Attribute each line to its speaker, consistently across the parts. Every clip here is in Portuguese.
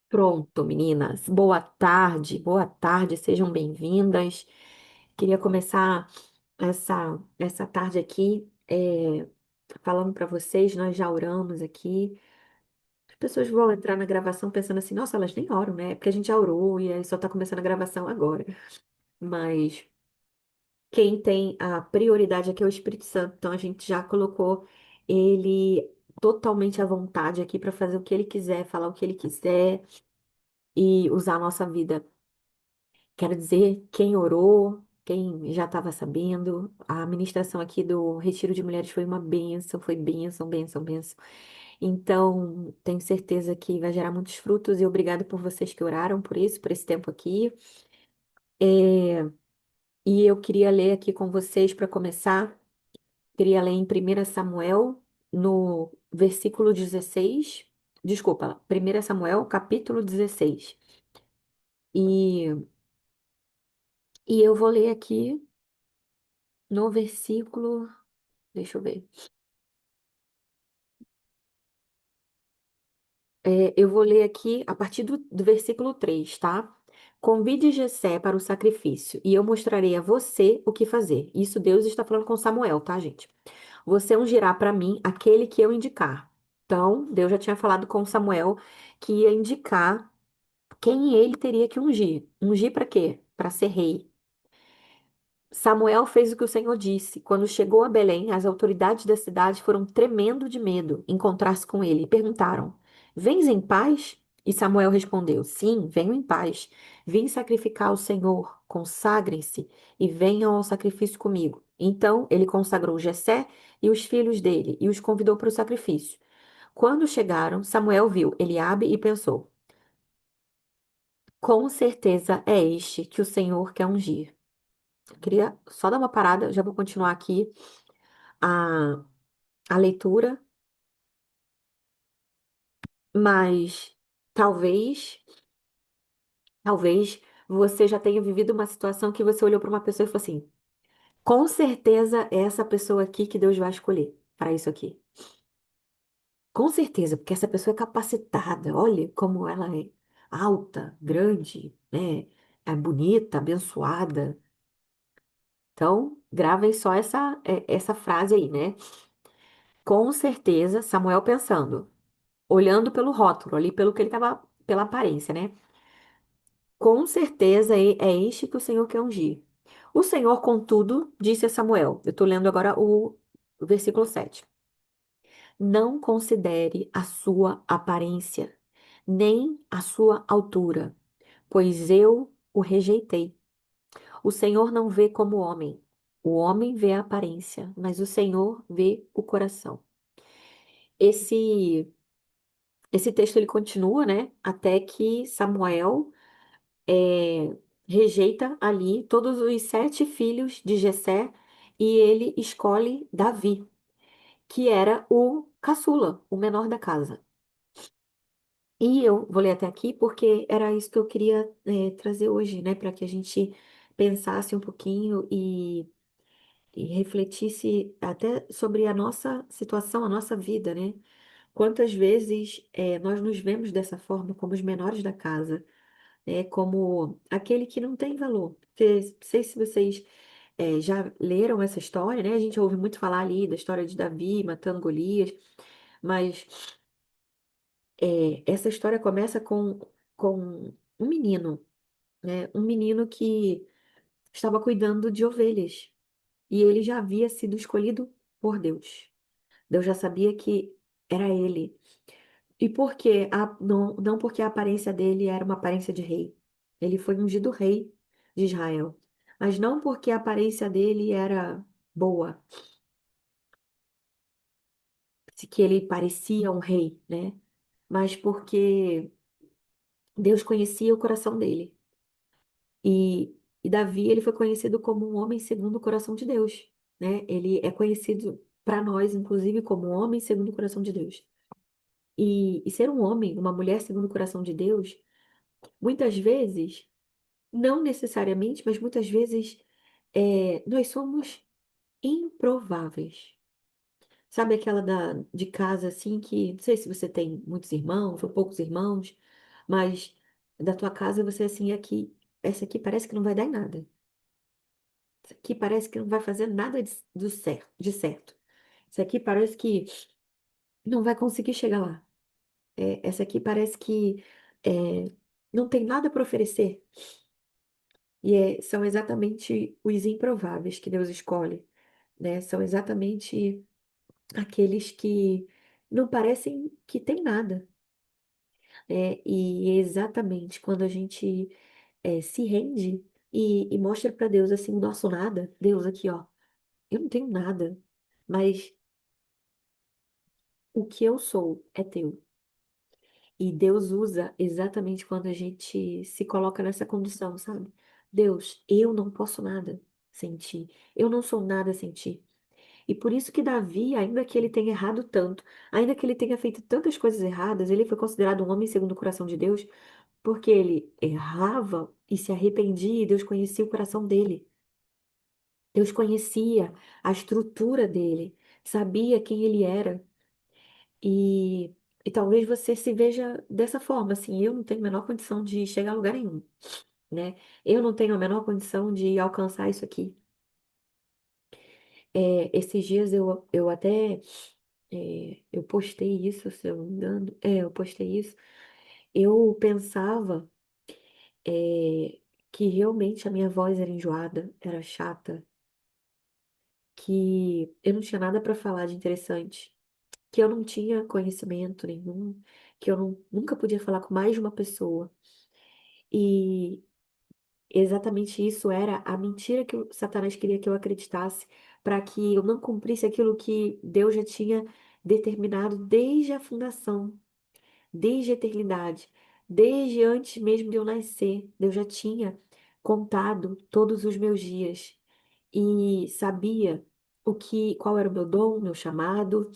Speaker 1: Pronto, meninas. Boa tarde, sejam bem-vindas. Queria começar essa tarde aqui falando para vocês, nós já oramos aqui. As pessoas vão entrar na gravação pensando assim, nossa, elas nem oram, né? É porque a gente já orou e aí só tá começando a gravação agora. Mas quem tem a prioridade aqui é o Espírito Santo, então a gente já colocou ele totalmente à vontade aqui para fazer o que ele quiser, falar o que ele quiser e usar a nossa vida. Quero dizer, quem orou, quem já estava sabendo, a ministração aqui do Retiro de Mulheres foi uma bênção, foi bênção, bênção, bênção. Então, tenho certeza que vai gerar muitos frutos e obrigado por vocês que oraram por isso, por esse tempo aqui. É, e eu queria ler aqui com vocês para começar, queria ler em 1 Samuel, no versículo 16, desculpa, 1 Samuel, capítulo 16. E, e eu vou ler aqui no versículo. Deixa eu ver. Eu vou ler aqui a partir do versículo 3, tá? Convide Jessé para o sacrifício, e eu mostrarei a você o que fazer. Isso Deus está falando com Samuel, tá, gente? Você ungirá para mim aquele que eu indicar. Então, Deus já tinha falado com Samuel que ia indicar quem ele teria que ungir. Ungir para quê? Para ser rei. Samuel fez o que o Senhor disse. Quando chegou a Belém, as autoridades da cidade foram tremendo de medo encontrar-se com ele e perguntaram: Vens em paz? E Samuel respondeu: Sim, venho em paz. Vim sacrificar ao Senhor. Consagrem-se e venham ao sacrifício comigo. Então ele consagrou Jessé e os filhos dele e os convidou para o sacrifício. Quando chegaram, Samuel viu Eliabe e pensou: Com certeza é este que o Senhor quer ungir. Eu queria só dar uma parada, já vou continuar aqui a, a leitura, mas talvez, talvez você já tenha vivido uma situação que você olhou para uma pessoa e falou assim: com certeza é essa pessoa aqui que Deus vai escolher para isso aqui. Com certeza, porque essa pessoa é capacitada, olha como ela é alta, grande, né? É bonita, abençoada. Então, gravem só essa frase aí, né? Com certeza, Samuel pensando, olhando pelo rótulo, ali pelo que ele estava, pela aparência, né? Com certeza é este que o Senhor quer ungir. O Senhor, contudo, disse a Samuel, eu estou lendo agora o versículo 7. Não considere a sua aparência, nem a sua altura, pois eu o rejeitei. O Senhor não vê como o homem. O homem vê a aparência, mas o Senhor vê o coração. Esse, esse texto ele continua, né? Até que Samuel é, rejeita ali todos os 7 filhos de Jessé e ele escolhe Davi, que era o caçula, o menor da casa. E eu vou ler até aqui porque era isso que eu queria trazer hoje, né, para que a gente pensasse um pouquinho e refletisse até sobre a nossa situação, a nossa vida, né? Quantas vezes nós nos vemos dessa forma como os menores da casa, como aquele que não tem valor. Porque, não sei se vocês já leram essa história, né? A gente ouve muito falar ali da história de Davi matando Golias, mas essa história começa com um menino, né? Um menino que estava cuidando de ovelhas e ele já havia sido escolhido por Deus. Deus já sabia que era ele. E por quê? Não, não porque a aparência dele era uma aparência de rei. Ele foi ungido rei de Israel. Mas não porque a aparência dele era boa, que ele parecia um rei, né? Mas porque Deus conhecia o coração dele. E Davi, ele foi conhecido como um homem segundo o coração de Deus, né? Ele é conhecido para nós, inclusive, como um homem segundo o coração de Deus. E ser um homem, uma mulher segundo o coração de Deus, muitas vezes não necessariamente, mas muitas vezes nós somos improváveis. Sabe aquela de casa assim que, não sei se você tem muitos irmãos ou poucos irmãos, mas da tua casa você assim, essa aqui parece que não vai dar em nada. Essa aqui parece que não vai fazer nada de certo. Essa aqui parece que não vai conseguir chegar lá. Essa aqui parece que é, não tem nada para oferecer. São exatamente os improváveis que Deus escolhe, né? São exatamente aqueles que não parecem que tem nada. E é exatamente quando a gente se rende e mostra para Deus assim o nosso nada, Deus aqui, ó, eu não tenho nada, mas o que eu sou é teu. E Deus usa exatamente quando a gente se coloca nessa condição, sabe? Deus, eu não posso nada sem ti. Eu não sou nada sem ti. E por isso que Davi, ainda que ele tenha errado tanto, ainda que ele tenha feito tantas coisas erradas, ele foi considerado um homem segundo o coração de Deus, porque ele errava e se arrependia, e Deus conhecia o coração dele. Deus conhecia a estrutura dele, sabia quem ele era. E, e talvez você se veja dessa forma, assim, eu não tenho a menor condição de chegar a lugar nenhum, né? Eu não tenho a menor condição de alcançar isso aqui. Esses dias eu até eu postei isso, se eu não me engano. Eu postei isso. Eu pensava que realmente a minha voz era enjoada, era chata, que eu não tinha nada para falar de interessante, que eu não tinha conhecimento nenhum, que eu nunca podia falar com mais de uma pessoa. E exatamente isso era a mentira que o Satanás queria que eu acreditasse, para que eu não cumprisse aquilo que Deus já tinha determinado desde a fundação, desde a eternidade, desde antes mesmo de eu nascer. Deus já tinha contado todos os meus dias e sabia qual era o meu dom, meu chamado.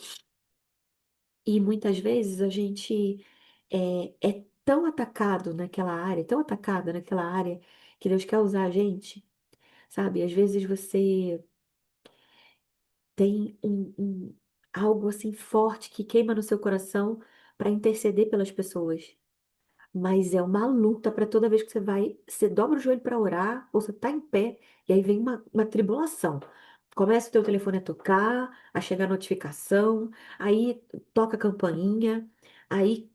Speaker 1: E muitas vezes a gente é tão atacado naquela área, tão atacada naquela área, que Deus quer usar a gente, sabe? Às vezes você tem algo assim forte que queima no seu coração para interceder pelas pessoas. Mas é uma luta para toda vez que você vai, você dobra o joelho para orar, ou você tá em pé, e aí vem uma tribulação. Começa o teu telefone a tocar, a chegar notificação, aí toca a campainha, aí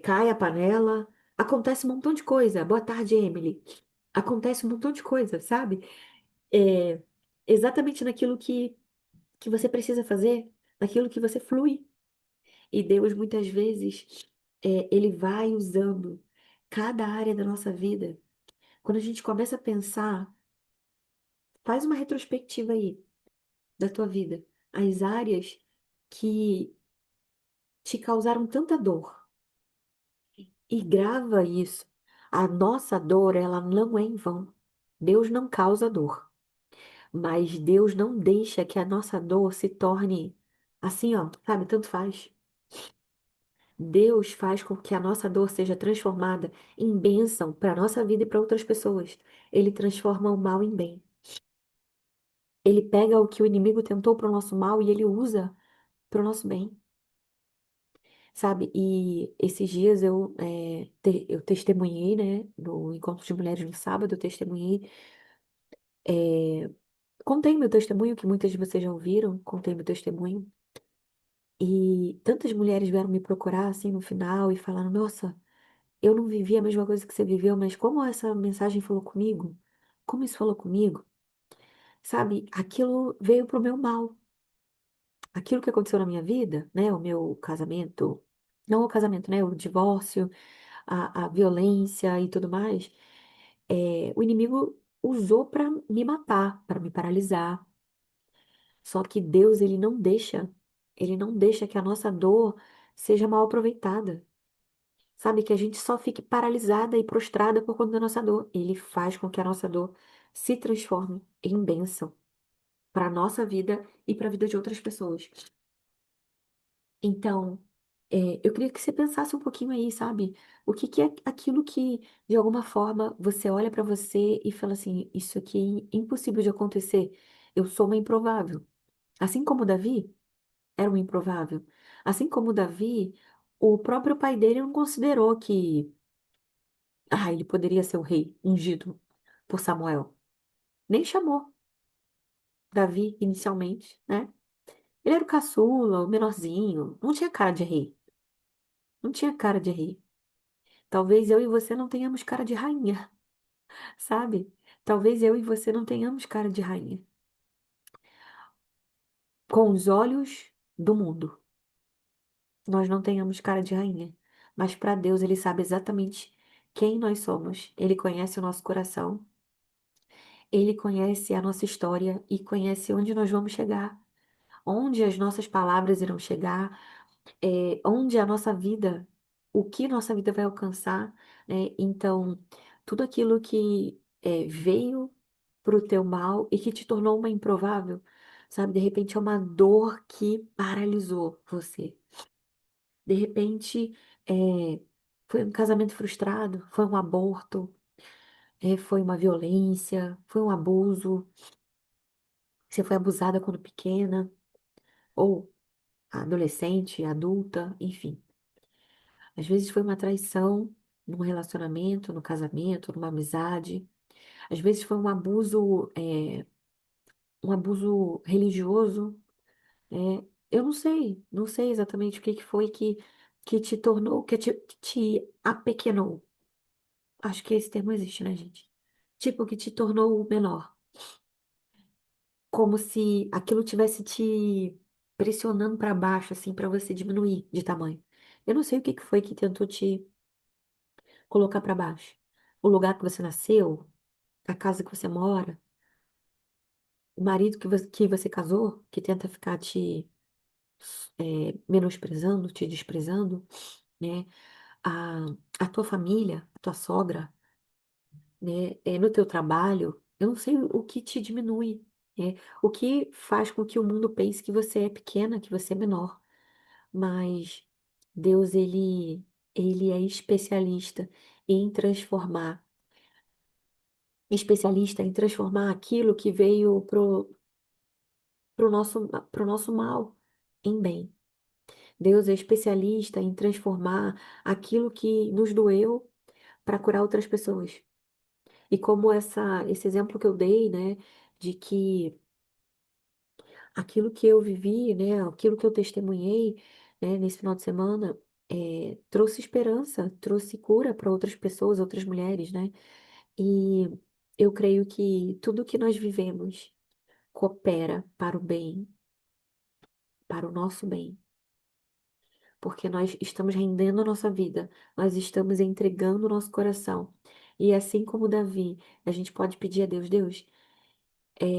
Speaker 1: cai a panela, acontece um montão de coisa. Boa tarde, Emily. Acontece um montão de coisa, sabe? É, exatamente naquilo que você precisa fazer, naquilo que você flui. E Deus, muitas vezes, ele vai usando cada área da nossa vida. Quando a gente começa a pensar, faz uma retrospectiva aí da tua vida. As áreas que te causaram tanta dor. E grava isso. A nossa dor, ela não é em vão. Deus não causa dor. Mas Deus não deixa que a nossa dor se torne assim, ó, sabe? Tanto faz. Deus faz com que a nossa dor seja transformada em bênção para a nossa vida e para outras pessoas. Ele transforma o mal em bem. Ele pega o que o inimigo tentou para o nosso mal e ele usa para o nosso bem, sabe? E esses dias eu testemunhei, né, no encontro de mulheres no sábado, eu testemunhei, é, contei meu testemunho, que muitas de vocês já ouviram, contei meu testemunho. E tantas mulheres vieram me procurar assim no final e falaram: Nossa, eu não vivi a mesma coisa que você viveu, mas como essa mensagem falou comigo, como isso falou comigo, sabe? Aquilo veio pro meu mal. Aquilo que aconteceu na minha vida, né? O meu casamento, não o casamento, né? O divórcio, a violência e tudo mais. O inimigo usou para me matar, para me paralisar. Só que Deus, ele não deixa que a nossa dor seja mal aproveitada. Sabe, que a gente só fique paralisada e prostrada por conta da nossa dor. Ele faz com que a nossa dor se transforme em bênção para a nossa vida e para a vida de outras pessoas. Então, eu queria que você pensasse um pouquinho aí, sabe? O que que é aquilo que, de alguma forma, você olha para você e fala assim: Isso aqui é impossível de acontecer. Eu sou uma improvável. Assim como Davi. Era um improvável. Assim como Davi, o próprio pai dele não considerou que ele poderia ser o rei ungido por Samuel. Nem chamou Davi inicialmente, né? Ele era o caçula, o menorzinho, não tinha cara de rei. Não tinha cara de rei. Talvez eu e você não tenhamos cara de rainha, sabe? Talvez eu e você não tenhamos cara de rainha. Com os olhos do mundo, nós não tenhamos cara de rainha. Mas para Deus, Ele sabe exatamente quem nós somos. Ele conhece o nosso coração. Ele conhece a nossa história e conhece onde nós vamos chegar, onde as nossas palavras irão chegar, onde a nossa vida, o que nossa vida vai alcançar, né? Então, tudo aquilo que veio para o teu mal e que te tornou uma improvável, sabe? De repente é uma dor que paralisou você. De repente, foi um casamento frustrado, foi um aborto, foi uma violência, foi um abuso. Você foi abusada quando pequena, ou adolescente, adulta, enfim. Às vezes foi uma traição num relacionamento, no casamento, numa amizade. Às vezes foi um abuso religioso. Eu não sei, não sei exatamente o que que foi que te tornou, que te apequenou. Acho que esse termo existe, né, gente? Tipo, que te tornou menor. Como se aquilo tivesse te pressionando para baixo, assim, para você diminuir de tamanho. Eu não sei o que que foi que tentou te colocar para baixo. O lugar que você nasceu, a casa que você mora, o marido que você casou, que tenta ficar te menosprezando, te desprezando, né? A, a tua família, a tua sogra, né? No teu trabalho, eu não sei o que te diminui, né? O que faz com que o mundo pense que você é pequena, que você é menor. Mas Deus, ele é especialista em transformar aquilo que veio pro nosso mal em bem. Deus é especialista em transformar aquilo que nos doeu para curar outras pessoas. E como esse exemplo que eu dei, né, de que aquilo que eu vivi, né, aquilo que eu testemunhei, né, nesse final de semana, trouxe esperança, trouxe cura para outras pessoas, outras mulheres, né? E eu creio que tudo que nós vivemos coopera para o bem, para o nosso bem, porque nós estamos rendendo a nossa vida, nós estamos entregando o nosso coração. E assim como Davi, a gente pode pedir a Deus, Deus,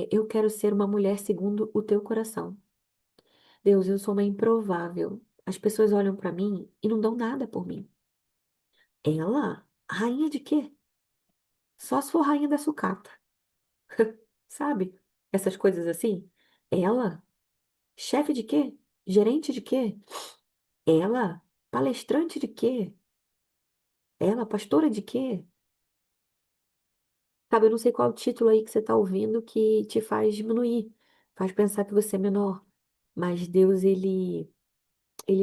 Speaker 1: eu quero ser uma mulher segundo o teu coração. Deus, eu sou uma improvável. As pessoas olham para mim e não dão nada por mim. Ela? Rainha de quê? Só se for rainha da sucata, sabe? Essas coisas assim. Ela? Chefe de quê? Gerente de quê? Ela? Palestrante de quê? Ela? Pastora de quê? Sabe, eu não sei qual é o título aí que você está ouvindo que te faz diminuir, faz pensar que você é menor. Mas Deus, ele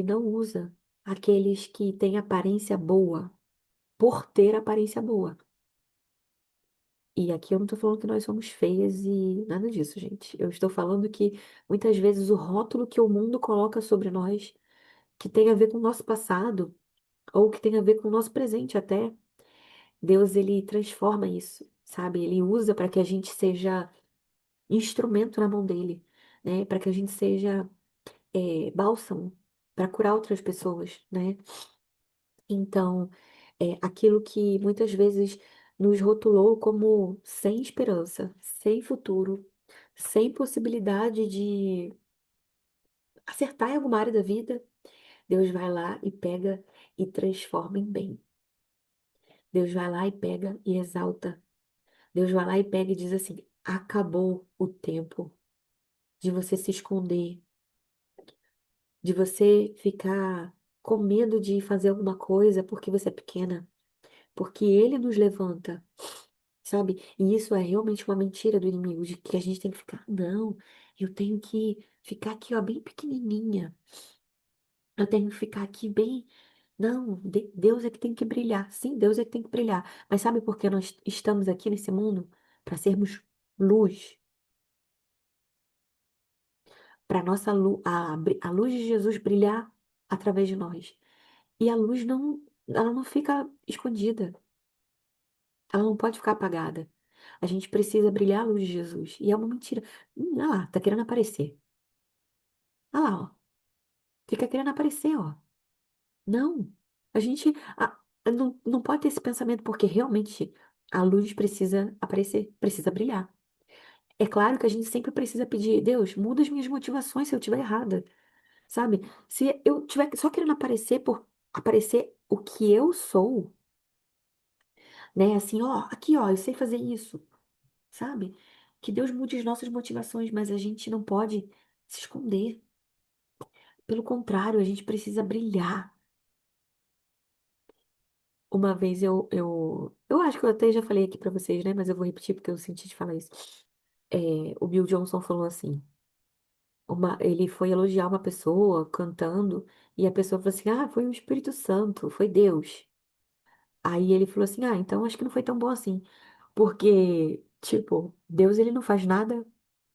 Speaker 1: não usa aqueles que têm aparência boa por ter aparência boa. E aqui eu não estou falando que nós somos feias e nada disso, gente. Eu estou falando que muitas vezes o rótulo que o mundo coloca sobre nós, que tem a ver com o nosso passado, ou que tem a ver com o nosso presente até, Deus ele transforma isso, sabe? Ele usa para que a gente seja instrumento na mão dele, né? Para que a gente seja bálsamo para curar outras pessoas, né? Então, aquilo que muitas vezes nos rotulou como sem esperança, sem futuro, sem possibilidade de acertar em alguma área da vida, Deus vai lá e pega e transforma em bem. Deus vai lá e pega e exalta. Deus vai lá e pega e diz assim: acabou o tempo de você se esconder, de você ficar com medo de fazer alguma coisa porque você é pequena, porque Ele nos levanta. sabe? E isso é realmente uma mentira do inimigo, de que a gente tem que ficar, não, eu tenho que ficar aqui, ó, bem pequenininha. Eu tenho que ficar aqui bem. Não, Deus é que tem que brilhar. Sim, Deus é que tem que brilhar. Mas sabe por que nós estamos aqui nesse mundo? Para sermos luz. Para nossa luz, a luz de Jesus brilhar através de nós. E a luz não, ela não fica escondida. Ela não pode ficar apagada. A gente precisa brilhar a luz de Jesus. E é uma mentira. Olha lá, tá querendo aparecer. Olha lá, ó. Fica querendo aparecer, ó. Não. A gente não pode ter esse pensamento, porque realmente a luz precisa aparecer, precisa brilhar. É claro que a gente sempre precisa pedir, Deus, muda as minhas motivações se eu estiver errada, sabe? Se eu estiver só querendo aparecer por aparecer o que eu sou, né? Assim, ó, aqui, ó, eu sei fazer isso, sabe? Que Deus mude as nossas motivações, mas a gente não pode se esconder. Pelo contrário, a gente precisa brilhar. Uma vez eu acho que eu até já falei aqui pra vocês, né? Mas eu vou repetir porque eu senti de falar isso. É, o Bill Johnson falou assim, ele foi elogiar uma pessoa cantando e a pessoa falou assim, ah, foi o Espírito Santo, foi Deus. Aí ele falou assim, ah, então acho que não foi tão bom assim, porque, tipo, Deus ele não faz nada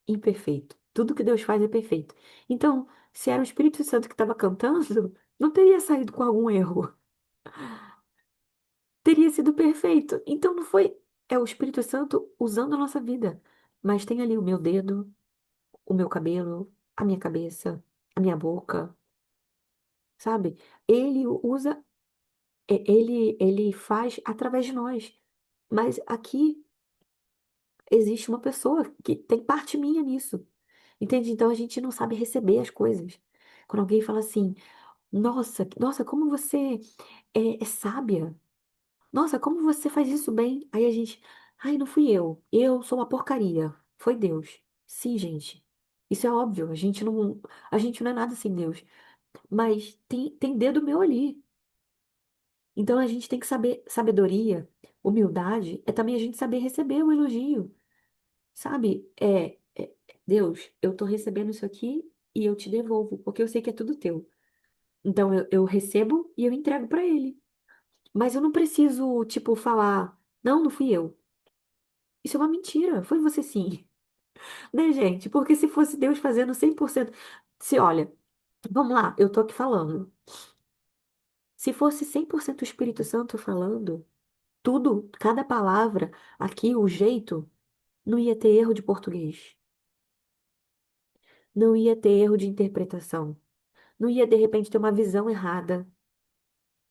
Speaker 1: imperfeito. Tudo que Deus faz é perfeito. Então, se era o Espírito Santo que estava cantando, não teria saído com algum erro. Teria sido perfeito. Então não foi. É o Espírito Santo usando a nossa vida. Mas tem ali o meu dedo, o meu cabelo, a minha cabeça, a minha boca, sabe? Ele usa, ele faz através de nós. Mas aqui existe uma pessoa que tem parte minha nisso. Entende? Então a gente não sabe receber as coisas. Quando alguém fala assim, nossa, como você é sábia. Nossa, como você faz isso bem? Aí a gente, ai, não fui eu. Eu sou uma porcaria. Foi Deus. Sim, gente. Isso é óbvio. A gente não é nada sem Deus. Mas tem dedo meu ali. Então a gente tem que saber sabedoria, humildade, é também a gente saber receber o elogio, sabe? Deus, eu tô recebendo isso aqui e eu te devolvo, porque eu sei que é tudo teu. Então eu recebo e eu entrego pra ele. Mas eu não preciso, tipo, falar, não fui eu. Isso é uma mentira. Foi você sim. Né, gente? Porque se fosse Deus fazendo 100%. Se olha, vamos lá, eu tô aqui falando. Se fosse 100% o Espírito Santo falando, tudo, cada palavra, aqui, o jeito, não ia ter erro de português. Não ia ter erro de interpretação. Não ia, de repente, ter uma visão errada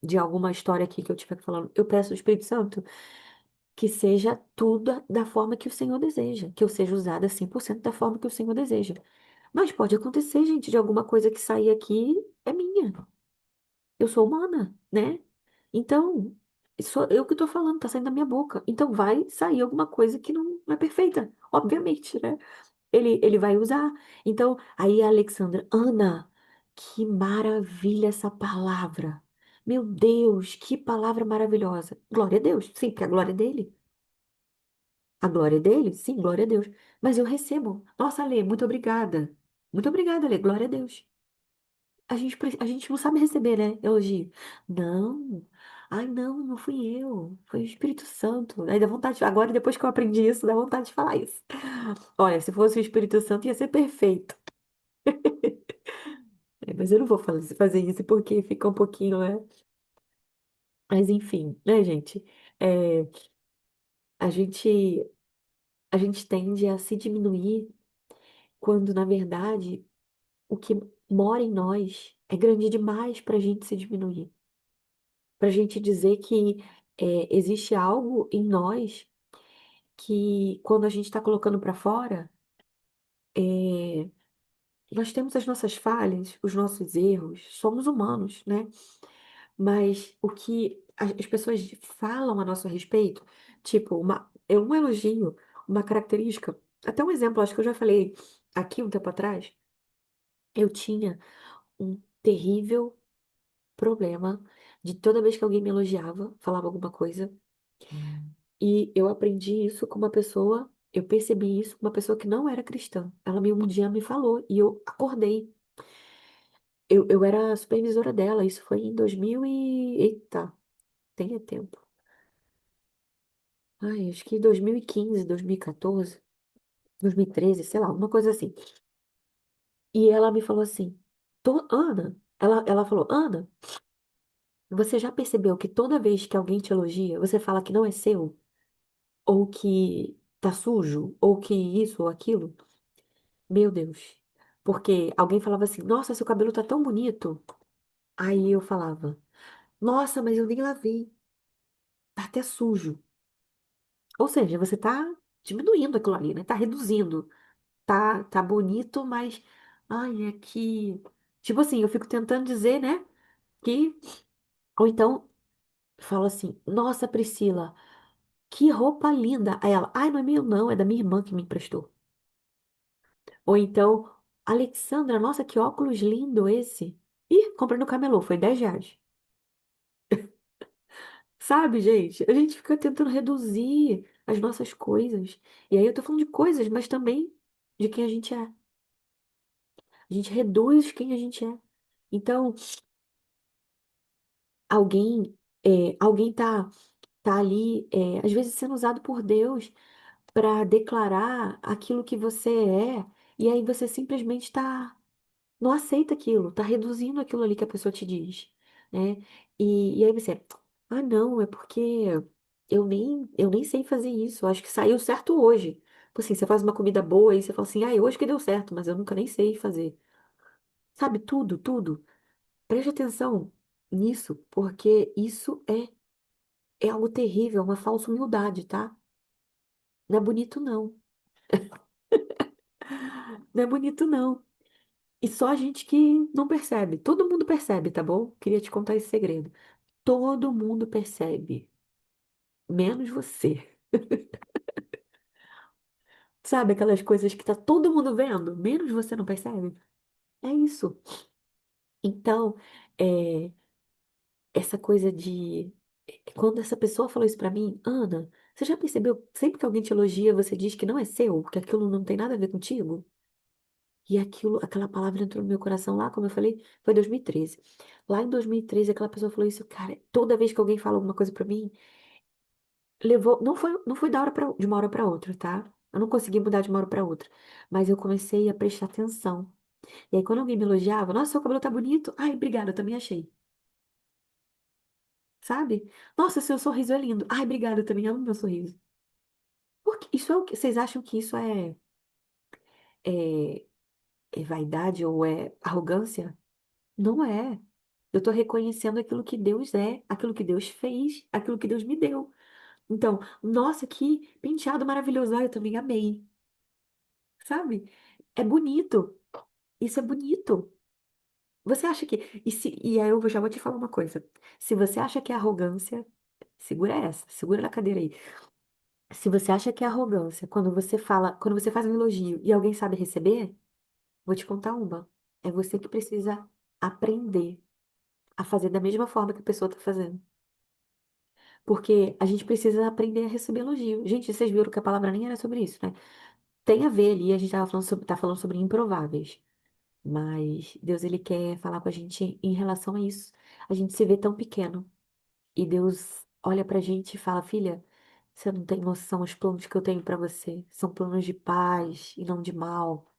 Speaker 1: de alguma história aqui que eu estiver falando. Eu peço ao Espírito Santo que seja tudo da forma que o Senhor deseja, que eu seja usada 100% da forma que o Senhor deseja. Mas pode acontecer, gente, de alguma coisa que sair aqui é minha. Eu sou humana, né? Então, sou eu que tô falando, tá saindo da minha boca. Então vai sair alguma coisa que não é perfeita, obviamente, né? Ele vai usar. Então, aí a Alexandra, Ana, que maravilha essa palavra. Meu Deus, que palavra maravilhosa. Glória a Deus. Sim, porque a glória é dele. A glória é dele? Sim, glória a Deus. Mas eu recebo. Nossa, Lê, muito obrigada. Muito obrigada, Lê. Glória a Deus. A gente não sabe receber, né? Elogio. Não. Ai, não fui eu. Foi o Espírito Santo. Aí dá vontade. Agora, depois que eu aprendi isso, dá vontade de falar isso. Olha, se fosse o Espírito Santo, ia ser perfeito. Mas eu não vou fazer isso porque fica um pouquinho, né? Mas enfim, né, gente? É, a gente, a gente tende a se diminuir quando, na verdade, o que mora em nós é grande demais para a gente se diminuir. Para a gente dizer que existe algo em nós que, quando a gente está colocando para fora, é, nós temos as nossas falhas, os nossos erros, somos humanos, né? Mas o que as pessoas falam a nosso respeito, tipo, um elogio, uma característica, até um exemplo, acho que eu já falei aqui um tempo atrás, eu tinha um terrível problema de toda vez que alguém me elogiava, falava alguma coisa. E eu aprendi isso com uma pessoa, eu percebi isso com uma pessoa que não era cristã. Ela um dia me falou e eu acordei. Eu era supervisora dela, isso foi em 2000 e... Eita, tem é tempo. Ai, acho que 2015, 2014, 2013, sei lá, uma coisa assim. E ela me falou assim, Ana, ela falou, Ana, você já percebeu que toda vez que alguém te elogia, você fala que não é seu? Ou que tá sujo? Ou que isso ou aquilo? Meu Deus. Porque alguém falava assim, nossa, seu cabelo tá tão bonito. Aí eu falava, nossa, mas eu nem lavei. Tá até sujo. Ou seja, você tá diminuindo aquilo ali, né? Tá reduzindo. Tá bonito, mas. Ai, é que. Tipo assim, eu fico tentando dizer, né? Que. Ou então, falo assim: Nossa, Priscila, que roupa linda. Aí ela: Ai, não é meu, não, é da minha irmã que me emprestou. Ou então, Alexandra, nossa, que óculos lindo esse. Ih, comprei no camelô, foi R$ 10. Sabe, gente? A gente fica tentando reduzir as nossas coisas. E aí eu tô falando de coisas, mas também de quem a gente é. A gente reduz quem a gente é. Então, alguém tá ali, às vezes sendo usado por Deus para declarar aquilo que você é, e aí você simplesmente não aceita aquilo, tá reduzindo aquilo ali que a pessoa te diz, né? E aí você, não, é porque eu nem sei fazer isso, eu acho que saiu certo hoje. Tipo assim, você faz uma comida boa e você fala assim, hoje que deu certo, mas eu nunca nem sei fazer. Sabe, tudo, tudo. Preste atenção nisso, porque isso é algo terrível, é uma falsa humildade, tá? Não é bonito, não. Não é bonito, não. E só a gente que não percebe. Todo mundo percebe, tá bom? Queria te contar esse segredo. Todo mundo percebe, menos você. Sabe aquelas coisas que tá todo mundo vendo, menos você não percebe? É isso. Então, é, essa coisa de. Quando essa pessoa falou isso pra mim, Ana, você já percebeu? Sempre que alguém te elogia, você diz que não é seu, que aquilo não tem nada a ver contigo? E aquela palavra entrou no meu coração lá, como eu falei, foi 2013. Lá em 2013, aquela pessoa falou isso, cara, toda vez que alguém fala alguma coisa pra mim, levou, não foi de uma hora pra outra, tá? Eu não consegui mudar de uma hora pra outra, mas eu comecei a prestar atenção. E aí quando alguém me elogiava, nossa, seu cabelo tá bonito. Ai, obrigada, eu também achei. Sabe? Nossa, seu sorriso é lindo. Ai, obrigada, eu também amo meu sorriso. Porque isso é o que vocês acham que isso é, é vaidade ou é arrogância? Não é. Eu estou reconhecendo aquilo que Deus é, aquilo que Deus fez, aquilo que Deus me deu. Então, nossa, que penteado maravilhoso. Ah, eu também amei. Sabe? É bonito. Isso é bonito. Você acha que. E aí eu já vou te falar uma coisa. Se você acha que é arrogância, segura essa, segura na cadeira aí. Se você acha que é arrogância, quando você faz um elogio e alguém sabe receber, vou te contar uma. É você que precisa aprender a fazer da mesma forma que a pessoa está fazendo. Porque a gente precisa aprender a receber elogio. Gente, vocês viram que a palavra nem era sobre isso, né? Tem a ver ali, a gente tá falando sobre improváveis. Mas Deus, ele quer falar com a gente em relação a isso. A gente se vê tão pequeno. E Deus olha pra gente e fala, filha, você não tem noção, os planos que eu tenho pra você são planos de paz e não de mal,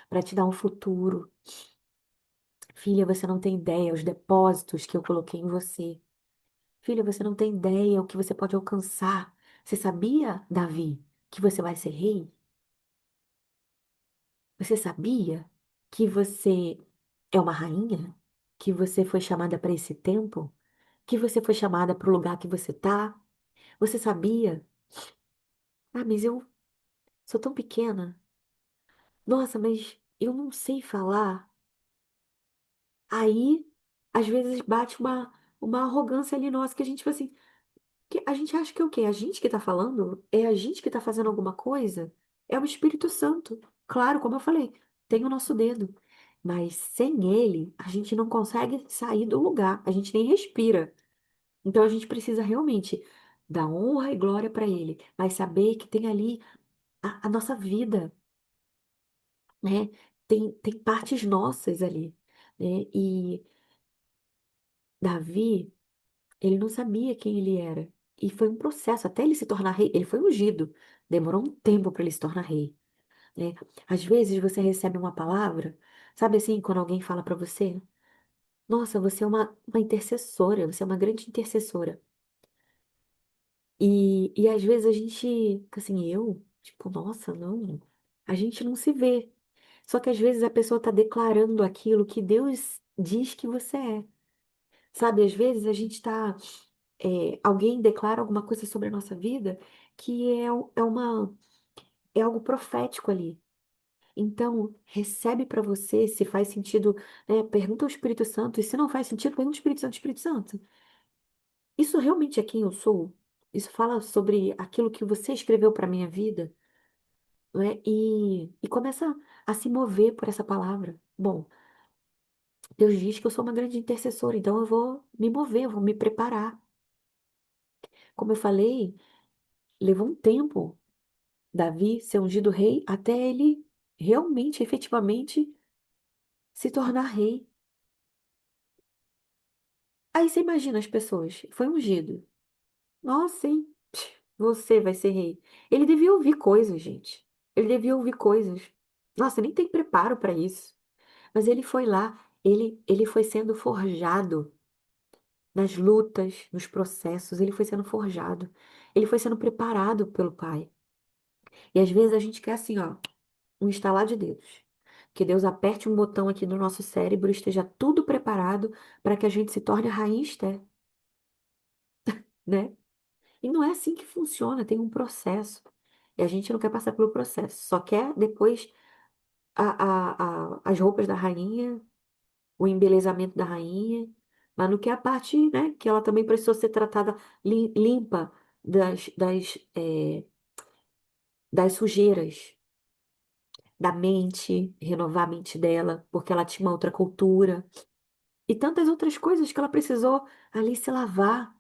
Speaker 1: pra te dar um futuro. Filha, você não tem ideia os depósitos que eu coloquei em você. Filha, você não tem ideia o que você pode alcançar. Você sabia, Davi, que você vai ser rei? Você sabia que você é uma rainha? Que você foi chamada para esse tempo? Que você foi chamada para o lugar que você tá? Você sabia? Mas eu sou tão pequena. Nossa, mas eu não sei falar. Aí, às vezes, bate uma arrogância ali nossa que a gente fala assim. Que a gente acha que é o quê? A gente que tá falando? É a gente que tá fazendo alguma coisa? É o Espírito Santo. Claro, como eu falei, tem o nosso dedo. Mas sem ele, a gente não consegue sair do lugar. A gente nem respira. Então a gente precisa realmente. dar honra e glória para Ele, mas saber que tem ali a nossa vida, né? Tem partes nossas ali, né? E Davi, ele não sabia quem ele era. E foi um processo, até ele se tornar rei, ele foi ungido. Demorou um tempo para ele se tornar rei, né? Às vezes você recebe uma palavra, sabe assim, quando alguém fala para você, nossa, você é uma intercessora, você é uma grande intercessora. E às vezes a gente, fica assim, tipo, nossa, não, a gente não se vê. Só que às vezes a pessoa está declarando aquilo que Deus diz que você é. Sabe, às vezes a gente está, alguém declara alguma coisa sobre a nossa vida que é algo profético ali. Então, recebe para você se faz sentido, né? Pergunta ao Espírito Santo, e se não faz sentido, pergunta ao Espírito Santo, Espírito Santo. Isso realmente é quem eu sou? Isso fala sobre aquilo que você escreveu para minha vida, né? E começa a se mover por essa palavra. Bom, Deus diz que eu sou uma grande intercessora, então eu vou me mover, eu vou me preparar. Como eu falei, levou um tempo Davi ser ungido rei até ele realmente, efetivamente, se tornar rei. Aí você imagina as pessoas, foi ungido. Nossa, hein? Você vai ser rei. Ele devia ouvir coisas, gente. Ele devia ouvir coisas. Nossa, nem tem preparo para isso. Mas ele foi lá, ele foi sendo forjado nas lutas, nos processos, ele foi sendo forjado. Ele foi sendo preparado pelo Pai. E às vezes a gente quer assim, ó, um estalar de dedos. Que Deus aperte um botão aqui no nosso cérebro e esteja tudo preparado para que a gente se torne a rainha Esther, né? E não é assim que funciona, tem um processo. E a gente não quer passar pelo processo, só quer depois as roupas da rainha, o embelezamento da rainha, mas não quer a parte, né, que ela também precisou ser tratada limpa das sujeiras da mente, renovar a mente dela, porque ela tinha uma outra cultura, e tantas outras coisas que ela precisou ali se lavar,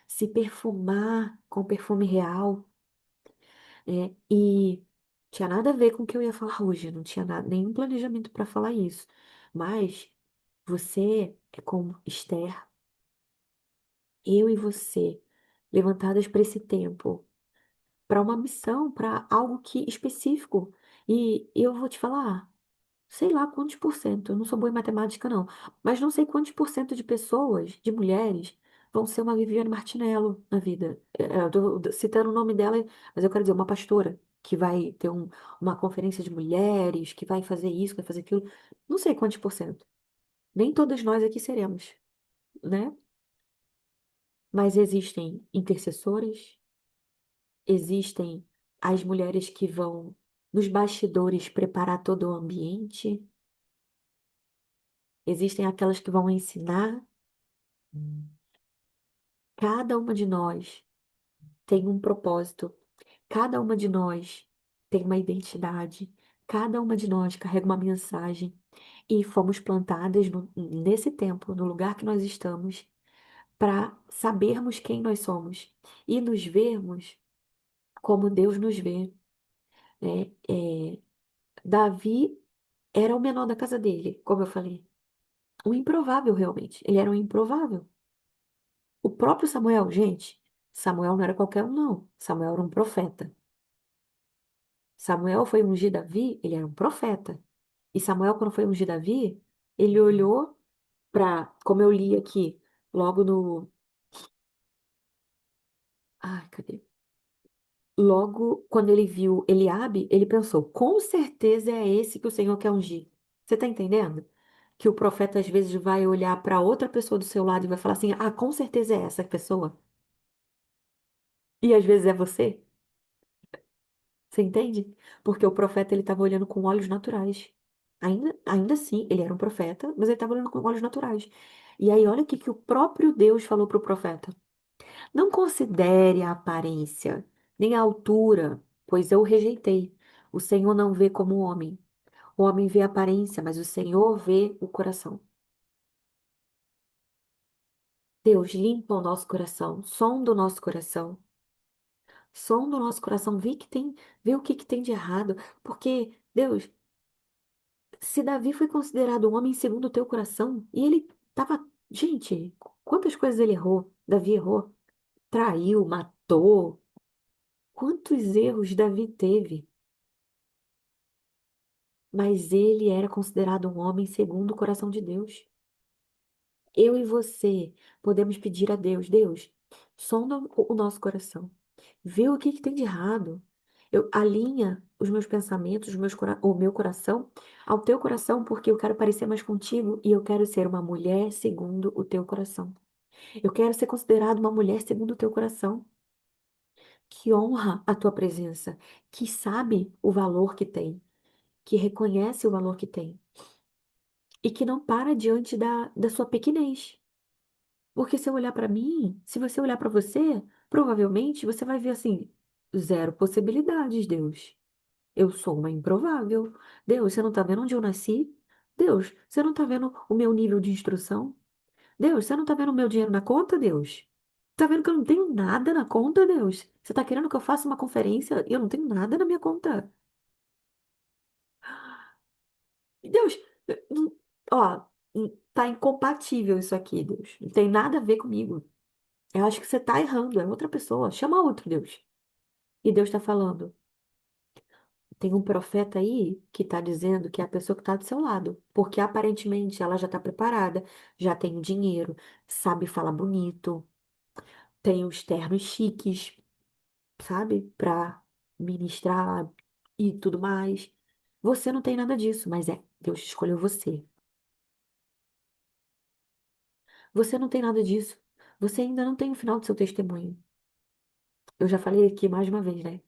Speaker 1: se perfumar com perfume real. E tinha nada a ver com o que eu ia falar hoje, não tinha nada, nenhum planejamento para falar isso. Mas você é como Esther, eu e você, levantadas para esse tempo, para uma missão, para algo que específico. E eu vou te falar, sei lá quantos por cento, eu não sou boa em matemática não, mas não sei quantos por cento de pessoas, de mulheres, vão ser uma Viviane Martinello na vida. Eu tô citando o nome dela, mas eu quero dizer, uma pastora que vai ter uma conferência de mulheres, que vai fazer isso, vai fazer aquilo. Não sei quantos por cento. Nem todas nós aqui seremos, né? Mas existem intercessoras, existem as mulheres que vão nos bastidores preparar todo o ambiente, existem aquelas que vão ensinar. Cada uma de nós tem um propósito, cada uma de nós tem uma identidade, cada uma de nós carrega uma mensagem e fomos plantadas nesse tempo, no lugar que nós estamos, para sabermos quem nós somos e nos vermos como Deus nos vê, né? Davi era o menor da casa dele, como eu falei. Um improvável, realmente. Ele era um improvável. O próprio Samuel, gente, Samuel não era qualquer um, não. Samuel era um profeta. Samuel foi ungir Davi, ele era um profeta. E Samuel, quando foi ungir Davi, ele olhou para, como eu li aqui, logo no. Ai, cadê? Logo, quando ele viu Eliabe, ele pensou: com certeza é esse que o Senhor quer ungir. Você tá entendendo? Que o profeta às vezes vai olhar para outra pessoa do seu lado e vai falar assim: ah, com certeza é essa pessoa. E às vezes é você. Você entende? Porque o profeta ele estava olhando com olhos naturais. Ainda assim, ele era um profeta, mas ele estava olhando com olhos naturais. E aí, olha o que, que o próprio Deus falou para o profeta: não considere a aparência, nem a altura, pois eu o rejeitei. O Senhor não vê como o homem. O homem vê a aparência, mas o Senhor vê o coração. Deus, limpa o nosso coração, sonda o nosso coração, sonda o nosso coração, vê o que que tem de errado, porque, Deus, se Davi foi considerado um homem segundo o teu coração, e ele tava, gente, quantas coisas ele errou? Davi errou, traiu, matou, quantos erros Davi teve? Mas ele era considerado um homem segundo o coração de Deus. Eu e você podemos pedir a Deus, Deus, sonda o nosso coração, vê o que que tem de errado. Eu alinha os meus pensamentos, o meu coração ao teu coração, porque eu quero parecer mais contigo e eu quero ser uma mulher segundo o teu coração. Eu quero ser considerada uma mulher segundo o teu coração, que honra a tua presença, que sabe o valor que tem, que reconhece o valor que tem e que não para diante da sua pequenez. Porque se eu olhar para mim, se você olhar para você, provavelmente você vai ver assim, zero possibilidades, Deus. Eu sou uma improvável. Deus, você não tá vendo onde eu nasci? Deus, você não tá vendo o meu nível de instrução? Deus, você não tá vendo o meu dinheiro na conta, Deus? Tá vendo que eu não tenho nada na conta, Deus? Você tá querendo que eu faça uma conferência e eu não tenho nada na minha conta? Deus, ó, tá incompatível isso aqui, Deus. Não tem nada a ver comigo. Eu acho que você tá errando, é outra pessoa. Chama outro Deus. E Deus está falando. Tem um profeta aí que está dizendo que é a pessoa que está do seu lado. Porque aparentemente ela já está preparada, já tem o dinheiro, sabe falar bonito, tem os ternos chiques, sabe? Para ministrar e tudo mais. Você não tem nada disso, mas Deus escolheu você. Você não tem nada disso. Você ainda não tem o final do seu testemunho. Eu já falei aqui mais uma vez, né?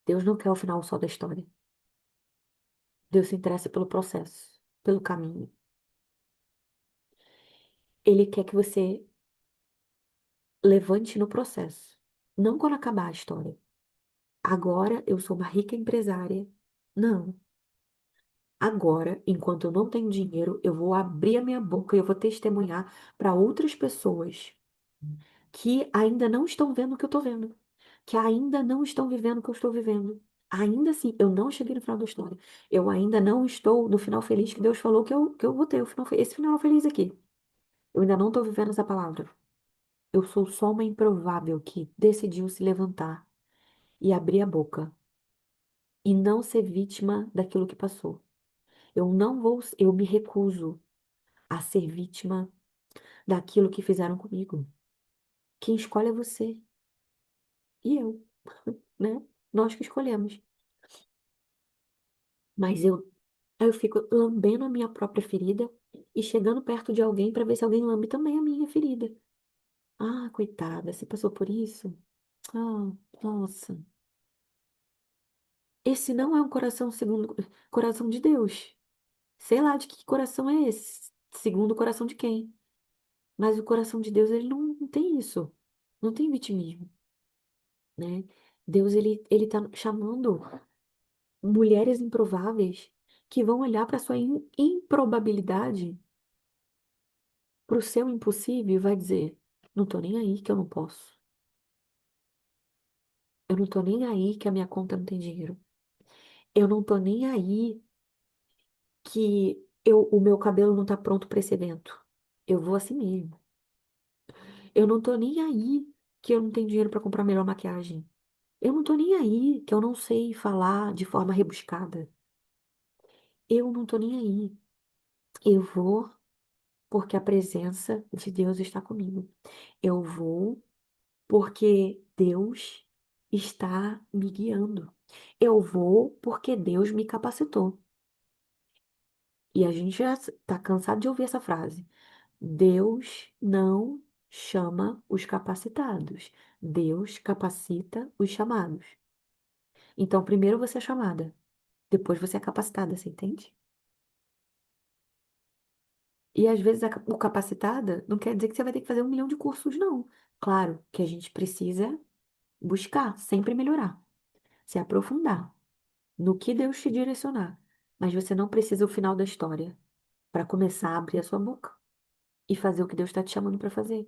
Speaker 1: Deus não quer o final só da história. Deus se interessa pelo processo, pelo caminho. Ele quer que você levante no processo, não quando acabar a história. Agora eu sou uma rica empresária. Não. Agora, enquanto eu não tenho dinheiro, eu vou abrir a minha boca e eu vou testemunhar para outras pessoas que ainda não estão vendo o que eu estou vendo, que ainda não estão vivendo o que eu estou vivendo. Ainda assim, eu não cheguei no final da história. Eu ainda não estou no final feliz que Deus falou que eu vou ter, esse final feliz aqui. Eu ainda não estou vivendo essa palavra. Eu sou só uma improvável que decidiu se levantar e abrir a boca e não ser vítima daquilo que passou. Eu me recuso a ser vítima daquilo que fizeram comigo. Quem escolhe é você e eu, né? Nós que escolhemos. Mas aí eu fico lambendo a minha própria ferida e chegando perto de alguém para ver se alguém lambe também a minha ferida. Ah, coitada, você passou por isso? Ah, nossa. Esse não é um coração segundo coração de Deus. Sei lá de que coração é esse, segundo o coração de quem. Mas o coração de Deus, ele não tem isso. Não tem vitimismo, né? Deus, ele tá chamando mulheres improváveis que vão olhar para sua improbabilidade, para o seu impossível e vai dizer: não tô nem aí que eu não posso. Eu não tô nem aí que a minha conta não tem dinheiro. Eu não tô nem aí que o meu cabelo não tá pronto para esse evento. Eu vou assim mesmo. Eu não tô nem aí que eu não tenho dinheiro para comprar melhor maquiagem. Eu não tô nem aí que eu não sei falar de forma rebuscada. Eu não tô nem aí. Eu vou porque a presença de Deus está comigo. Eu vou porque Deus está me guiando. Eu vou porque Deus me capacitou. E a gente já está cansado de ouvir essa frase. Deus não chama os capacitados. Deus capacita os chamados. Então, primeiro você é chamada, depois você é capacitada, você entende? E às vezes o capacitada não quer dizer que você vai ter que fazer 1 milhão de cursos, não. Claro que a gente precisa buscar, sempre melhorar, se aprofundar no que Deus te direcionar. Mas você não precisa o final da história para começar a abrir a sua boca. e fazer o que Deus está te chamando para fazer.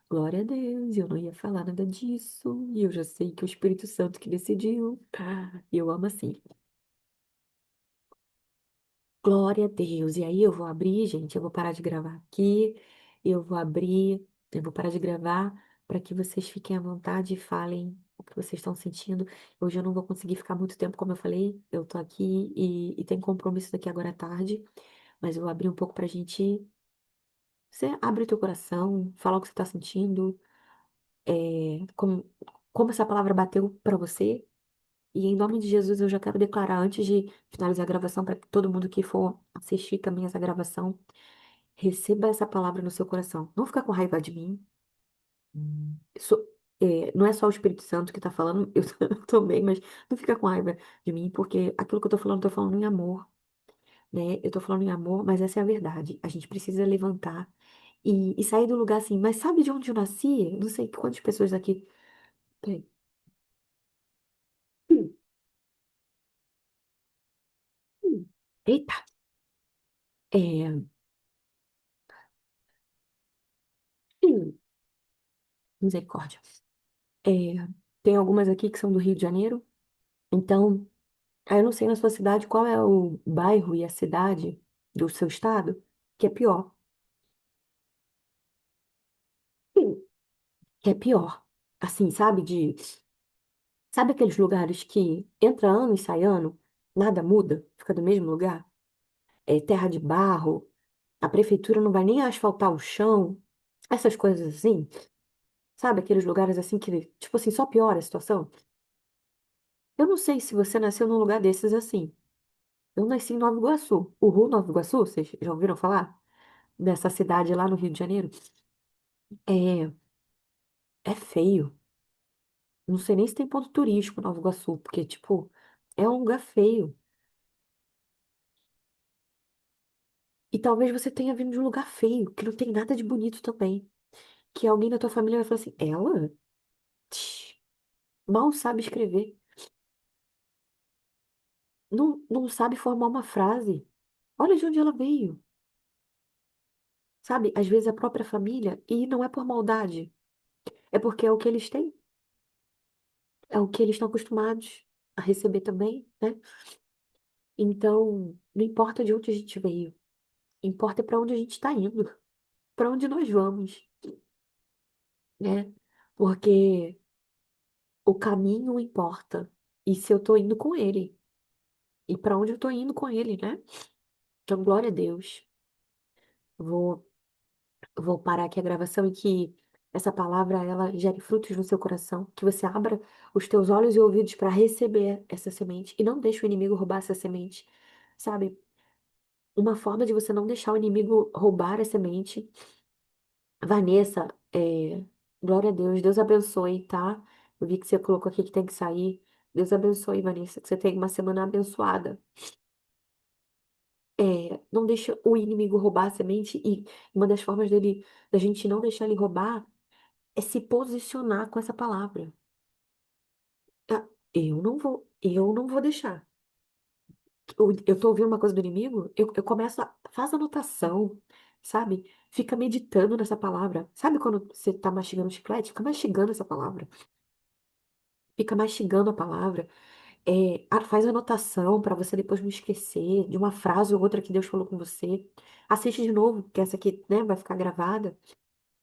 Speaker 1: Glória a Deus, eu não ia falar nada disso, e eu já sei que é o Espírito Santo que decidiu. E eu amo assim. Glória a Deus. E aí eu vou abrir, gente, eu vou parar de gravar aqui, eu vou abrir, eu vou parar de gravar para que vocês fiquem à vontade e falem o que vocês estão sentindo. Hoje eu não vou conseguir ficar muito tempo, como eu falei, eu tô aqui e tem compromisso daqui agora à tarde, mas eu vou abrir um pouco pra gente. Você abre o teu coração, fala o que você tá sentindo, como essa palavra bateu pra você. E em nome de Jesus, eu já quero declarar antes de finalizar a gravação, para que todo mundo que for assistir também essa gravação, receba essa palavra no seu coração. Não fica com raiva de mim. Não é só o Espírito Santo que tá falando, eu também, mas não fica com raiva de mim, porque aquilo que eu tô falando em amor, né? Eu tô falando em amor, mas essa é a verdade. A gente precisa levantar e sair do lugar assim. Mas sabe de onde eu nasci? Não sei quantas pessoas aqui tem. Hum, hum. Eita! É, misericórdia. É, tem algumas aqui que são do Rio de Janeiro. Então, aí eu não sei na sua cidade qual é o bairro e a cidade do seu estado que é pior. Sim. Que é pior. Assim, sabe? Sabe aqueles lugares que entra ano e sai ano, nada muda, fica do mesmo lugar? É terra de barro, a prefeitura não vai nem asfaltar o chão, essas coisas assim. Sabe aqueles lugares assim que, tipo assim, só piora a situação? Eu não sei se você nasceu num lugar desses assim. Eu nasci em Nova Iguaçu. O Rio Nova Iguaçu, vocês já ouviram falar? Dessa cidade lá no Rio de Janeiro? É, é feio. Não sei nem se tem ponto turístico em Nova Iguaçu, porque, tipo, é um lugar feio. E talvez você tenha vindo de um lugar feio, que não tem nada de bonito também. Que alguém da tua família vai falar assim, ela? Tch, mal sabe escrever. Não sabe formar uma frase. Olha de onde ela veio. Sabe? Às vezes a própria família, e não é por maldade, é porque é o que eles têm. É o que eles estão acostumados a receber também, né? Então, não importa de onde a gente veio, importa para onde a gente está indo, para onde nós vamos, né? Porque o caminho importa. E se eu tô indo com ele, e para onde eu tô indo com ele, né? Então, glória a Deus. Vou, vou parar aqui a gravação e que essa palavra ela gere frutos no seu coração, que você abra os teus olhos e ouvidos para receber essa semente e não deixe o inimigo roubar essa semente, sabe? Uma forma de você não deixar o inimigo roubar a semente. Vanessa, glória a Deus, Deus abençoe, tá? Eu vi que você colocou aqui que tem que sair. Deus abençoe, Vanessa, que você tenha uma semana abençoada. Não deixa o inimigo roubar a semente e uma das formas da gente não deixar ele roubar é se posicionar com essa palavra. Ah, eu não vou deixar. Eu tô ouvindo uma coisa do inimigo, eu começo faz anotação, sabe? Fica meditando nessa palavra. Sabe quando você tá mastigando chiclete? Fica mastigando essa palavra. Fica mastigando a palavra. Faz anotação para você depois não esquecer de uma frase ou outra que Deus falou com você. Assiste de novo, porque essa aqui, né, vai ficar gravada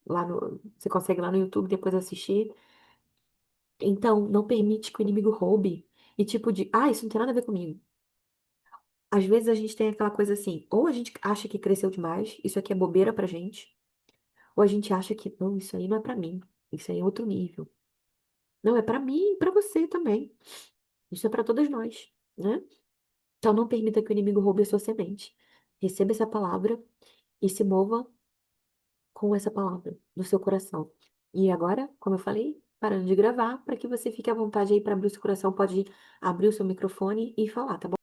Speaker 1: lá no, você consegue lá no YouTube depois assistir. Então, não permite que o inimigo roube. E tipo isso não tem nada a ver comigo. Às vezes a gente tem aquela coisa assim, ou a gente acha que cresceu demais, isso aqui é bobeira pra gente, ou a gente acha que, não, isso aí não é pra mim, isso aí é outro nível. Não, é pra mim e pra você também. Isso é pra todas nós, né? Então não permita que o inimigo roube a sua semente. Receba essa palavra e se mova com essa palavra no seu coração. E agora, como eu falei, parando de gravar, para que você fique à vontade aí para abrir o seu coração, pode abrir o seu microfone e falar, tá bom?